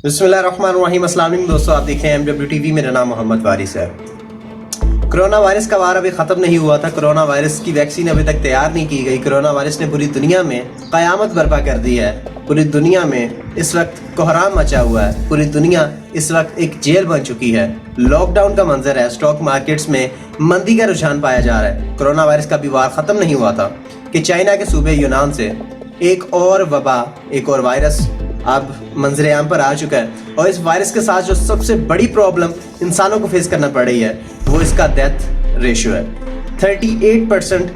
बिस्मिल्लाहिर्रहमानिर्रहीम। अस्सलाम वालेकुम दोस्तों, आप देख रहे हैं MWTV। मेरा नाम मोहम्मद वारिस है। कोरोना वायरस का वार अभी ख़त्म नहीं हुआ था। कोरोना वायरस की वैक्सीन अभी तक तैयार नहीं की गई। कोरोना वायरस ने पूरी दुनिया में क़यामत बर्पा कर दी है। पूरी दुनिया में इस वक्त कोहराम मचा हुआ है। पूरी दुनिया इस वक्त एक जेल बन चुकी है। लॉकडाउन का मंजर है। स्टॉक मार्केट्स में मंदी का रुझान पाया जा रहा है। कोरोना वायरस का भी वार ख़त्म नहीं हुआ था कि चाइना के सूबे यूनान से एक और वबा, एक और वायरस अब मंजर आम पर आ चुका है। और इस वायरस के साथ जो सबसे बड़ी प्रॉब्लम इंसानों को फेस करना पड़ रही है वो इसका डेथ रेशियो है। 38%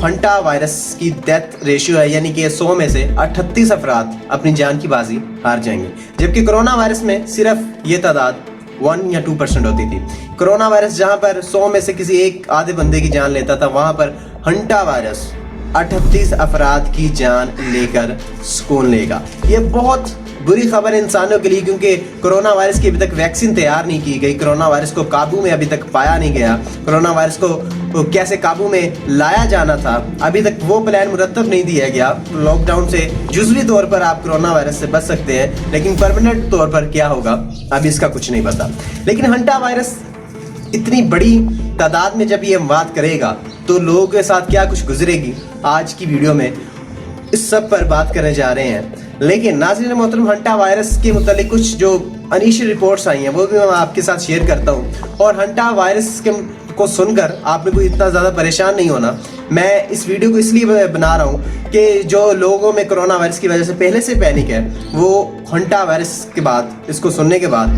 हंटा वायरस की डेथ रेशियो है, यानी कि 100 में से 38 अफराद अपनी जान की बाजी हार जाएंगे। जबकि कोरोना वायरस में सिर्फ ये तादाद 1 या 2% होती थी। कोरोना वायरस जहां पर 100 में से किसी एक आधे बंदे की जान लेता था, वहां पर हंटा वायरस 38 अफराद की जान लेकर सुकून लेगा। ये बहुत बुरी खबर है इंसानों के लिए, क्योंकि कोरोना वायरस की अभी तक वैक्सीन तैयार नहीं की गई। कोरोना वायरस को काबू में अभी तक पाया नहीं गया। कोरोना वायरस को कैसे काबू में लाया जाना था, अभी तक वो प्लान मुरतब नहीं दिया गया। लॉकडाउन से जुज़वी तौर पर आप कोरोना वायरस से बच सकते हैं, लेकिन परमानेंट तौर पर क्या होगा अभी इसका कुछ नहीं पता। लेकिन हंटा वायरस इतनी बड़ी तादाद में जब ये बात करेगा तो लोगों के साथ क्या कुछ गुजरेगी, आज की वीडियो में इस सब पर बात करने जा रहे हैं। लेकिन नाज़रीन मोहतरम, हंटा वायरस के मुतालिक कुछ जो इनिशियल रिपोर्ट्स आई हैं वो भी मैं आपके साथ शेयर करता हूँ। और हंटा वायरस को सुनकर आपने कोई इतना ज़्यादा परेशान नहीं होना। मैं इस वीडियो को इसलिए बना रहा हूँ कि जो लोगों में कोरोना वायरस की वजह से पहले से पैनिक है, वो हंटा वायरस के बाद, इसको सुनने के बाद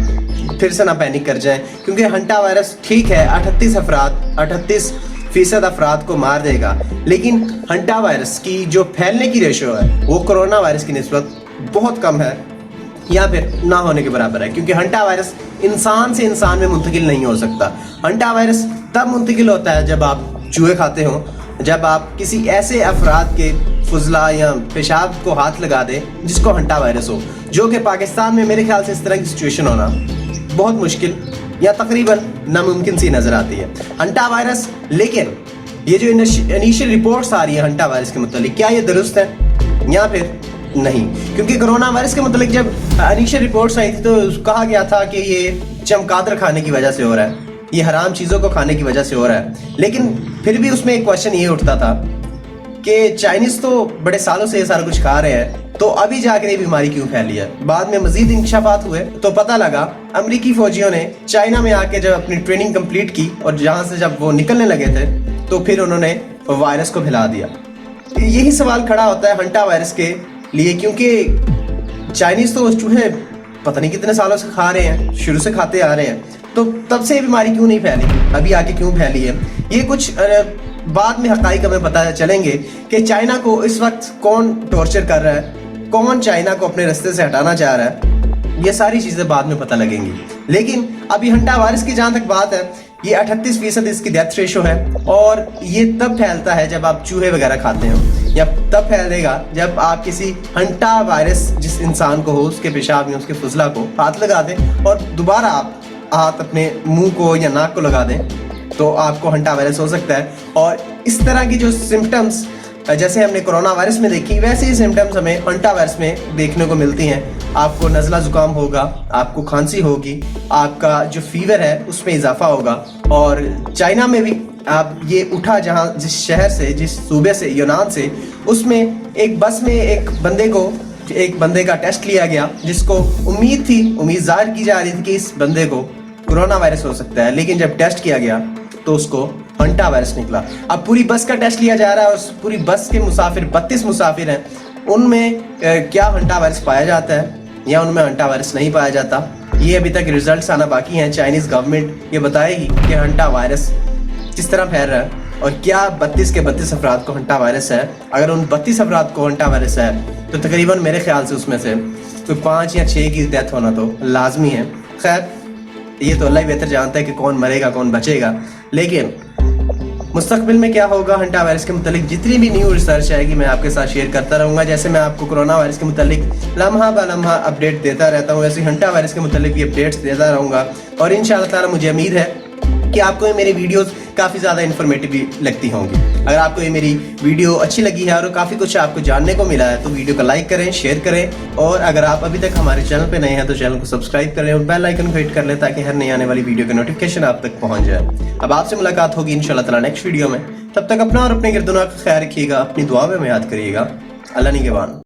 फिर से ना पैनिक कर जाएं। क्योंकि हंटा वायरस ठीक है 38% अफराद को मार देगा, लेकिन हंटा वायरस की जो फैलने की रेशो है वो कोरोना वायरस की निस्बत बहुत कम है या फिर ना होने के बराबर है। क्योंकि हंटा वायरस इंसान से इंसान में मुंतकिल नहीं हो सकता। हंटा वायरस तब मुंतकिल होता है जब आप चूहे खाते हो, जब आप किसी ऐसे अफराद के फुजला या पेशाब को हाथ लगा दें जिसको हंटा वायरस हो, जो कि पाकिस्तान में मेरे ख्याल से इस तरह की सिचुएशन होना बहुत मुश्किल या तकरीबन नामुमकिन सी नजर आती है हंटा वायरस। लेकिन ये जो इनिशियल रिपोर्ट्स आ रही है हंटा वायरस के मुतालिक, क्या ये दुरुस्त है या फिर नहीं? क्योंकि कोरोना वायरस के मुतालिक जब इनिशियल रिपोर्ट्स आई थी तो कहा गया था कि ये चमगादड़ खाने की वजह से हो रहा है, ये हराम चीज़ों को खाने की वजह से हो रहा है। लेकिन फिर भी उसमें एक क्वेश्चन ये उठता था कि चाइनीज़ तो बड़े सालों से ये सारा कुछ खा रहे हैं, तो अभी जाकर ये बीमारी क्यों फैली है? बाद में मजीद इंकशाफात हुए तो पता लगा अमरीकी फौजियों ने चाइना में आके जब अपनी ट्रेनिंग कंप्लीट की और जहाँ से जब वो निकलने लगे थे तो फिर उन्होंने वायरस को फैला दिया। यही सवाल खड़ा होता है हंटा वायरस के लिए, क्योंकि चाइनीज़ तो चूहे पता नहीं कितने सालों से खा रहे हैं, शुरू से खाते आ रहे हैं, तो तब से ये बीमारी क्यों नहीं फैली, अभी आके क्यों फैली है? ये कुछ बाद में हक़ाइक़ हमें पता चलेंगे कि चाइना को इस वक्त कौन टॉर्चर कर रहा है, कौन चाइना को अपने रास्ते से हटाना चाह रहा है। ये सारी चीज़ें बाद में पता लगेंगी। लेकिन अभी हंटा वायरस की जहाँ तक बात है, ये 38% इसकी डेथ रेशो है। और ये तब फैलता है जब आप चूहे वगैरह खाते हो, या तब फैलेगा जब आप किसी हंटा वायरस जिस इंसान को हो उसके पेशाब या उसके फुजला को हाथ लगा दें और दोबारा आप हाथ अपने मुंह को या नाक को लगा दें तो आपको हंटा वायरस हो सकता है। और इस तरह की जो सिम्टम्स जैसे हमने कोरोना वायरस में देखी, वैसे ही सिम्टम्स हमें हंटा वायरस में देखने को मिलती हैं। आपको नज़ला ज़ुकाम होगा, आपको खांसी होगी, आपका जो फीवर है उसमें इजाफा होगा। और चाइना में भी आप ये उठा जहाँ जिस शहर से, जिस सूबे से, यूनान से, उसमें एक बस में एक बंदे का टेस्ट लिया गया जिसको उम्मीद जाहिर की जा रही थी कि इस बंदे को कोरोना वायरस हो सकता है। लेकिन जब टेस्ट किया गया तो उसको हंटा वायरस निकला। अब पूरी बस का टेस्ट लिया जा रहा है और पूरी बस के मुसाफिर 32 मुसाफिर हैं, उनमें क्या हंटा वायरस पाया जाता है या उनमें हंटा वायरस नहीं पाया जाता, ये अभी तक रिजल्ट्स आना बाकी हैं। चाइनीज़ गवर्नमेंट ये बताएगी कि हंटा वायरस किस तरह फैल रहा है और क्या 32 के 32 अफराद को हंटा वायरस है। अगर उन 32 अफराद को हंटा वायरस है तो तकरीबन मेरे ख्याल से उसमें से कोई 5 या 6 की डेथ होना तो लाजमी है। खैर, ये तो अल्लाह ही बेहतर जानता है कि कौन मरेगा कौन बचेगा। लेकिन मुस्तकबिल में क्या होगा हंटा वायरस के मुतालिक जितनी भी न्यू रिसर्च आएगी मैं आपके साथ शेयर करता रहूँगा। जैसे मैं आपको कोरोना वायरस के मुतालिक लम्हा ब लम्हा अपडेट देता रहता हूँ, वैसे हंटा वायरस के मुतालिक भी अपडेट्स देता रहूँगा। और इंशाअल्लाह ताला मुझे उम्मीद है کہ آپ کو یہ میری ویڈیوز کافی زیادہ انفارمیٹیو بھی لگتی ہوں گی. اگر آپ کو یہ میری ویڈیو اچھی لگی ہے اور کافی کچھ آپ کو جاننے کو ملا ہے تو ویڈیو کو لائک کریں, شیئر کریں, اور اگر آپ ابھی تک ہمارے چینل پہ نئے ہیں تو چینل کو سبسکرائب کریں اور بیل آئیکن کو ہٹ کر لیں تاکہ ہر نئی آنے والی ویڈیو کی نوٹیفیکیشن آپ تک پہنچ جائے. اب آپ سے ملاقات ہوگی انشاءاللہ تعالی نیکسٹ ویڈیو میں. تب تک اپنا اور اپنے گردنوں کا خیال رکھیے گا, اپنی دعا میں یاد کریے گا. اللہ نگہبان.